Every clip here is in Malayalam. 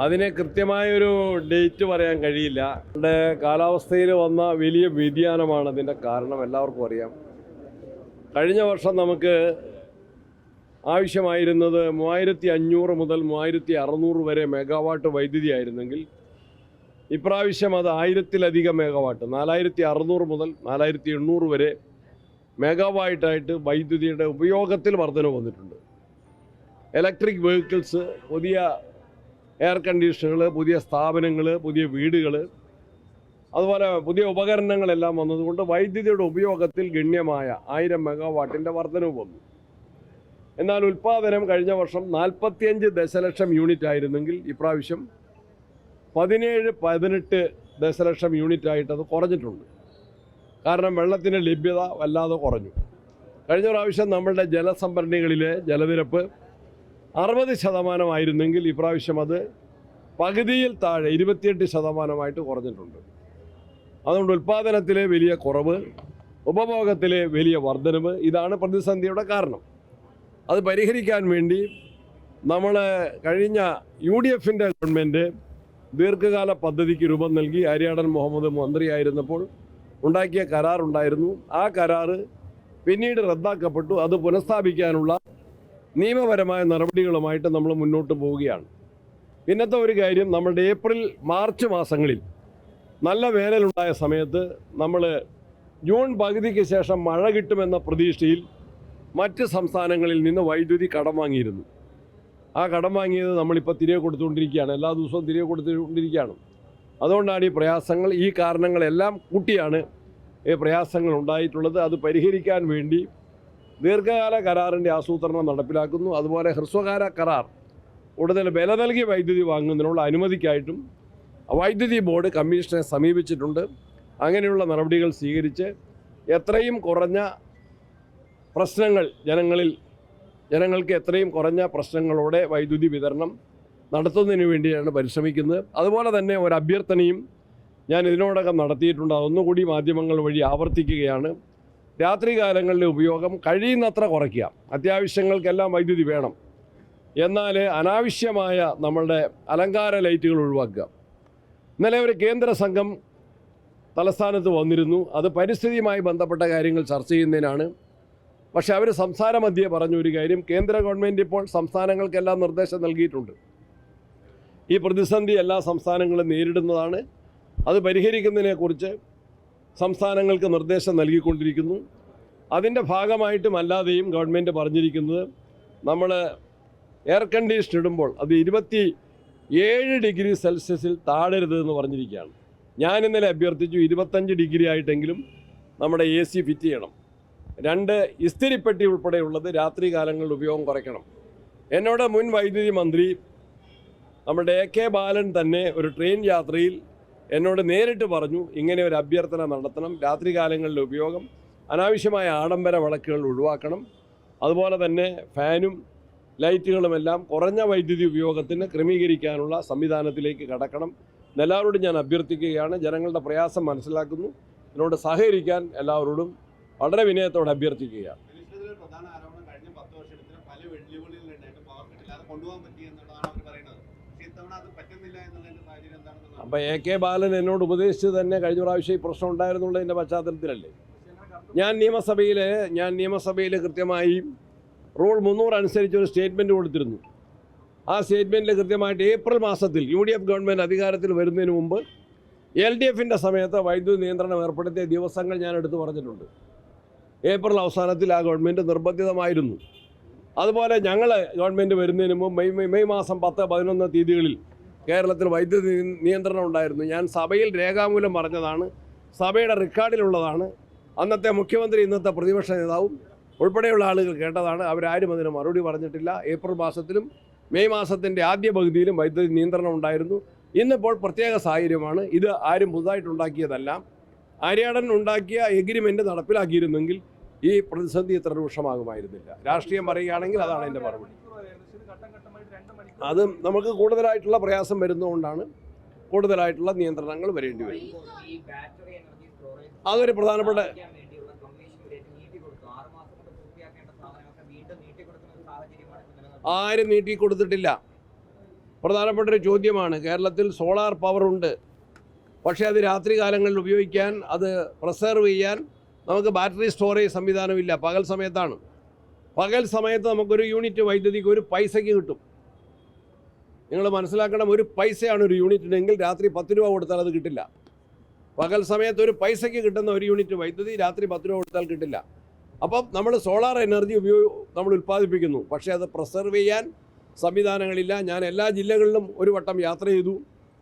അതിന് കൃത്യമായൊരു ഡേറ്റ് പറയാൻ കഴിയില്ല. നമ്മുടെ കാലാവസ്ഥയിൽ വന്ന വലിയ വ്യതിയാനമാണ് അതിൻ്റെ കാരണം, എല്ലാവർക്കും അറിയാം. കഴിഞ്ഞ വർഷം നമുക്ക് ആവശ്യമായിരുന്നത് 3500 മുതൽ 3600 വരെ മെഗാവാട്ട് വൈദ്യുതി ആയിരുന്നെങ്കിൽ ഇപ്രാവശ്യം അത് 1000-ലധികം മെഗാവാട്ട്, 4600 മുതൽ 4800 വരെ മെഗാവാട്ടായിട്ട് വൈദ്യുതിയുടെ ഉപയോഗത്തിൽ വർധനവ് വന്നിട്ടുണ്ട്. ഇലക്ട്രിക് വെഹിക്കിൾസ്, പുതിയ എയർ കണ്ടീഷനുകൾ, പുതിയ സ്ഥാപനങ്ങൾ, പുതിയ വീടുകൾ, അതുപോലെ പുതിയ ഉപകരണങ്ങളെല്ലാം വന്നതുകൊണ്ട് വൈദ്യുതിയുടെ ഉപയോഗത്തിൽ ഗണ്യമായ 1000 മെഗാവാട്ടിൻ്റെ വർധനവ് വന്നു. എന്നാൽ ഉൽപ്പാദനം കഴിഞ്ഞ വർഷം 45 ദശലക്ഷം യൂണിറ്റ് ആയിരുന്നെങ്കിൽ ഇപ്രാവശ്യം 17-18 ദശലക്ഷം യൂണിറ്റ് ആയിട്ടത് കുറഞ്ഞിട്ടുണ്ട്. കാരണം വെള്ളത്തിൻ്റെ ലഭ്യത വല്ലാതെ കുറഞ്ഞു. കഴിഞ്ഞ പ്രാവശ്യം നമ്മളുടെ ജലസംഭരണികളിലെ ജലനിരപ്പ് 60% ആയിരുന്നെങ്കിൽ ഇപ്രാവശ്യം അത് പകുതിയിൽ താഴെ 28% കുറഞ്ഞിട്ടുണ്ട്. അതുകൊണ്ട് ഉൽപ്പാദനത്തിലെ വലിയ കുറവ്, ഉപഭോഗത്തിലെ വലിയ വർധനവ്, ഇതാണ് പ്രതിസന്ധിയുടെ കാരണം. അത് പരിഹരിക്കാൻ വേണ്ടി നമ്മൾ കഴിഞ്ഞ UDFൻ്റെ ഗവൺമെൻറ് ദീർഘകാല പദ്ധതിക്ക് രൂപം നൽകി. ആര്യാടൻ മുഹമ്മദ് മന്ത്രിയായിരുന്നപ്പോൾ ഉണ്ടാക്കിയ കരാറുണ്ടായിരുന്നു. ആ കരാറ് പിന്നീട് റദ്ദാക്കപ്പെട്ടു. അത് പുനഃസ്ഥാപിക്കാനുള്ള നിയമപരമായ നടപടികളുമായിട്ട് നമ്മൾ മുന്നോട്ട് പോവുകയാണ്. പിന്നത്തെ ഒരു കാര്യം, നമ്മളുടെ ഏപ്രിൽ മാർച്ച് മാസങ്ങളിൽ നല്ല വേനലുണ്ടായ സമയത്ത് നമ്മൾ ജൂൺ പകുതിക്ക് ശേഷം മഴ കിട്ടുമെന്ന പ്രതീക്ഷയിൽ മറ്റ് സംസ്ഥാനങ്ങളിൽ നിന്ന് വൈദ്യുതി കടം വാങ്ങിയിരുന്നു. ആ കടം വാങ്ങിയത് നമ്മളിപ്പോൾ തിരികെ കൊടുത്തുകൊണ്ടിരിക്കുകയാണ്. എല്ലാ ദിവസവും തിരികെ കൊടുത്തുകൊണ്ടിരിക്കുകയാണ്. അതുകൊണ്ടാണ് ഈ പ്രയാസങ്ങൾ, ഈ കാരണങ്ങളെല്ലാം കൂട്ടിയാണ് ഈ പ്രയാസങ്ങൾ ഉണ്ടായിട്ടുള്ളത്. അത് പരിഹരിക്കാൻ വേണ്ടി ദീർഘകാല കരാറിൻ്റെ ആസൂത്രണം നടപ്പിലാക്കുന്നു. അതുപോലെ ഹ്രസ്വകാല കരാർ കൂടുതൽ വില നൽകി വൈദ്യുതി വാങ്ങുന്നതിനുള്ള അനുമതിക്കായിട്ടും വൈദ്യുതി ബോർഡ് കമ്മീഷനെ സമീപിച്ചിട്ടുണ്ട്. അങ്ങനെയുള്ള നടപടികൾ സ്വീകരിച്ച് എത്രയും കുറഞ്ഞ പ്രശ്നങ്ങൾ ജനങ്ങൾക്ക് എത്രയും കുറഞ്ഞ പ്രശ്നങ്ങളോടെ വൈദ്യുതി വിതരണം നടത്തുന്നതിന് വേണ്ടിയാണ് പരിശ്രമിക്കുന്നത്. അതുപോലെ തന്നെ ഒരു അഭ്യർത്ഥനയും ഞാൻ ഇതിനോടകം നടത്തിയിട്ടുണ്ട്. അതൊന്നുകൂടി മാധ്യമങ്ങൾ വഴി ആവർത്തിക്കുകയാണ്. രാത്രികാലങ്ങളിലെ ഉപയോഗം കഴിയുന്നത്ര കുറയ്ക്കുക. അത്യാവശ്യങ്ങൾക്കെല്ലാം വൈദ്യുതി വേണം, എന്നാൽ അനാവശ്യമായ നമ്മളുടെ അലങ്കാര ലൈറ്റുകൾ ഒഴിവാക്കുക. ഇന്നലെ ഒരു കേന്ദ്ര സംഘം തലസ്ഥാനത്ത് വന്നിരുന്നു. അത് പരിസ്ഥിതിയുമായി ബന്ധപ്പെട്ട കാര്യങ്ങൾ ചർച്ച ചെയ്യുന്നതിനാണ്. പക്ഷേ അവർ സംസ്ഥാന മധ്യേ പറഞ്ഞൊരു കാര്യം, കേന്ദ്ര ഗവൺമെൻറ് ഇപ്പോൾ സംസ്ഥാനങ്ങൾക്കെല്ലാം നിർദ്ദേശം നൽകിയിട്ടുണ്ട്. ഈ പ്രതിസന്ധി എല്ലാ സംസ്ഥാനങ്ങളും നേരിടുന്നതാണ്. അത് പരിഹരിക്കുന്നതിനെക്കുറിച്ച് സംസ്ഥാനങ്ങൾക്ക് നിർദ്ദേശം നൽകിക്കൊണ്ടിരിക്കുന്നു. അതിൻ്റെ ഭാഗമായിട്ടും അല്ലാതെയും ഗവൺമെൻറ് പറഞ്ഞിരിക്കുന്നത്, നമ്മൾ എയർ കണ്ടീഷൻ ഇടുമ്പോൾ അത് 27 ഡിഗ്രി സെൽഷ്യസിൽ താഴരുതെന്ന് പറഞ്ഞിരിക്കുകയാണ്. ഞാൻ ഇന്നലെ അഭ്യർത്ഥിച്ചു 25 ഡിഗ്രി ആയിട്ടെങ്കിലും നമ്മുടെ AC ഫിറ്റ് ചെയ്യണം. 2 ഇസ്തിരിപ്പെട്ടി ഉൾപ്പെടെയുള്ളത് രാത്രി കാലങ്ങളിൽ ഉപയോഗം കുറയ്ക്കണം. എന്നോട് മുൻ വൈദ്യുതി മന്ത്രി നമ്മുടെ AK ബാലൻ തന്നെ ഒരു ട്രെയിൻ യാത്രയിൽ എന്നോട് നേരിട്ട് പറഞ്ഞു, ഇങ്ങനെ ഒരു അഭ്യർത്ഥന നടത്തണം. രാത്രി കാലങ്ങളിലെ ഉപയോഗം, അനാവശ്യമായ ആഡംബര വിളക്കുകൾ ഒഴിവാക്കണം. അതുപോലെ തന്നെ ഫാനും ലൈറ്റുകളുമെല്ലാം കുറഞ്ഞ വൈദ്യുതി ഉപയോഗത്തിന് ക്രമീകരിക്കാനുള്ള സംവിധാനത്തിലേക്ക് കടക്കണം. എല്ലാവരോടും ഞാൻ അഭ്യർത്ഥിക്കുകയാണ്. ജനങ്ങളുടെ പ്രയാസം മനസ്സിലാക്കുന്നു. ഇതിനോട് സഹകരിക്കാൻ എല്ലാവരോടും വളരെ വിനയത്തോടെ അഭ്യർത്ഥിക്കുകയാണ്. അപ്പോൾ AK ബാലൻ എന്നോട് ഉപദേശിച്ചത് തന്നെ കഴിഞ്ഞ പ്രാവശ്യം ഈ പ്രശ്നം ഉണ്ടായിരുന്നുള്ളതിൻ്റെ പശ്ചാത്തലത്തിലല്ലേ. ഞാൻ നിയമസഭയിൽ കൃത്യമായി റൂൾ 300 അനുസരിച്ചൊരു സ്റ്റേറ്റ്മെൻറ്റ് കൊടുത്തിരുന്നു. ആ സ്റ്റേറ്റ്മെൻറ്റിൽ കൃത്യമായിട്ട് ഏപ്രിൽ മാസത്തിൽ UDF ഗവൺമെൻറ് അധികാരത്തിൽ വരുന്നതിന് മുമ്പ് LDFൻ്റെ സമയത്ത് വൈദ്യുതി നിയന്ത്രണം ഏർപ്പെടുത്തിയ ദിവസങ്ങൾ ഞാൻ എടുത്തു പറഞ്ഞിട്ടുണ്ട്. ഏപ്രിൽ അവസാനത്തിൽ ആ ഗവൺമെൻറ് നിർബന്ധിതമായിരുന്നു. അതുപോലെ ഞങ്ങൾ ഗവൺമെൻറ് വരുന്നതിന് മുമ്പ് മെയ് മാസം 10-11 തീയതികളിൽ കേരളത്തിൽ വൈദ്യുതി നിയന്ത്രണം ഉണ്ടായിരുന്നു. ഞാൻ സഭയിൽ രേഖാമൂലം പറഞ്ഞതാണ്, സഭയുടെ റെക്കോർഡിലുള്ളതാണ്. അന്നത്തെ മുഖ്യമന്ത്രി, ഇന്നത്തെ പ്രതിപക്ഷ നേതാവും ഉൾപ്പെടെയുള്ള ആളുകൾ കേട്ടതാണ്. അവരാരും അതിന് മറുപടി പറഞ്ഞിട്ടില്ല. ഏപ്രിൽ മാസത്തിലും മെയ് മാസത്തിൻ്റെ ആദ്യ പകുതിയിലും വൈദ്യുതി നിയന്ത്രണം ഉണ്ടായിരുന്നു. ഇന്നിപ്പോൾ പ്രത്യേക സാഹചര്യമാണ്. ഇത് ആരും പുതുതായിട്ടുണ്ടാക്കിയതല്ല. ആര്യാടൻ ഉണ്ടാക്കിയ എഗ്രിമെൻ്റ് നടപ്പിലാക്കിയിരുന്നെങ്കിൽ ഈ പ്രതിസന്ധി ഇത്ര രൂക്ഷമാകുമായിരുന്നില്ല. രാഷ്ട്രീയം പറയുകയാണെങ്കിൽ അതാണ് എൻ്റെ മറുപടി. അത് നമുക്ക് കൂടുതലായിട്ടുള്ള പ്രയാസം വരുന്നതുകൊണ്ടാണ് കൂടുതലായിട്ടുള്ള നിയന്ത്രണങ്ങൾ വരേണ്ടി വരും. അതൊരു പ്രധാനപ്പെട്ട ആരും നീട്ടിക്കൊടുത്തിട്ടില്ല. പ്രധാനപ്പെട്ടൊരു ചോദ്യമാണ്. കേരളത്തിൽ സോളാർ പവറുണ്ട്, പക്ഷേ അത് രാത്രി കാലങ്ങളിൽ ഉപയോഗിക്കാൻ, അത് പ്രിസർവ് ചെയ്യാൻ നമുക്ക് ബാറ്ററി സ്റ്റോറേജ് സംവിധാനമില്ല. പകൽ സമയത്താണ്. പകൽ സമയത്ത് നമുക്കൊരു യൂണിറ്റ് വൈദ്യുതിക്ക് ഒരു പൈസയ്ക്ക് കിട്ടും. നിങ്ങൾ മനസ്സിലാക്കണം, ഒരു പൈസയാണ് ഒരു യൂണിറ്റിനെങ്കിൽ രാത്രി 10 രൂപ കൊടുത്താൽ അത് കിട്ടില്ല. പകൽ സമയത്ത് ഒരു പൈസയ്ക്ക് കിട്ടുന്ന ഒരു യൂണിറ്റ് വൈദ്യുതി രാത്രി 10 രൂപ കൊടുത്താൽ കിട്ടില്ല. അപ്പം നമ്മൾ സോളാർ എനർജി നമ്മൾ ഉൽപ്പാദിപ്പിക്കുന്നു, പക്ഷേ അത് പ്രിസർവ് ചെയ്യാൻ സംവിധാനങ്ങളില്ല. ഞാൻ എല്ലാ ജില്ലകളിലും ഒരു വട്ടം യാത്ര ചെയ്തു.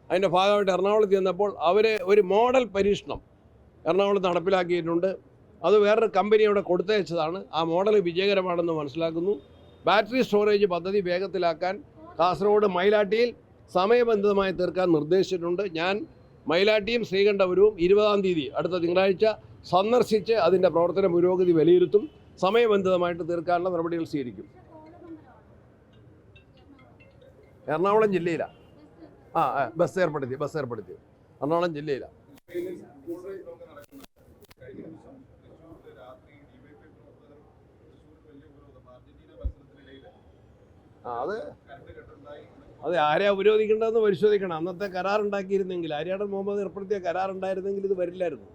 അതിൻ്റെ ഭാഗമായിട്ട് എറണാകുളത്ത് ചെന്നപ്പോൾ അവർ ഒരു മോഡൽ പരീക്ഷണം എറണാകുളത്ത് നടപ്പിലാക്കിയിട്ടുണ്ട്. അത് വേറൊരു കമ്പനി അവിടെ കൊടുത്തയച്ചതാണ്. ആ മോഡൽ വിജയകരമാണെന്ന് മനസ്സിലാക്കുന്നു. ബാറ്ററി സ്റ്റോറേജ് പദ്ധതി വേഗത്തിലാക്കാൻ കാസർഗോഡ് മയിലാട്ടിയിൽ സമയബന്ധിതമായി തീർക്കാൻ നിർദ്ദേശിച്ചിട്ടുണ്ട്. ഞാൻ മയിലാട്ടിയും ശ്രീകണ്ഠപുരവും 20-ാം തീയതി അടുത്ത തിങ്കളാഴ്ച സന്ദർശിച്ച് അതിൻ്റെ പ്രവർത്തന പുരോഗതി വിലയിരുത്തും. സമയബന്ധിതമായിട്ട് തീർക്കാനുള്ള നടപടികൾ സ്വീകരിക്കും. എറണാകുളം ജില്ലയിലാണ്. ബസ് ഏർപ്പെടുത്തി എറണാകുളം ജില്ലയിലാണ്. അത് ആരെയാ ഉപരോധിക്കേണ്ടതെന്ന് പരിശോധിക്കണം. അന്നത്തെ കരാറുണ്ടാക്കിയിരുന്നെങ്കിൽ, ആര്യാടൻ മുഹമ്മദ് ഏർപ്പെടുത്തിയ കരാറുണ്ടായിരുന്നെങ്കിൽ ഇത് വരില്ലായിരുന്നു.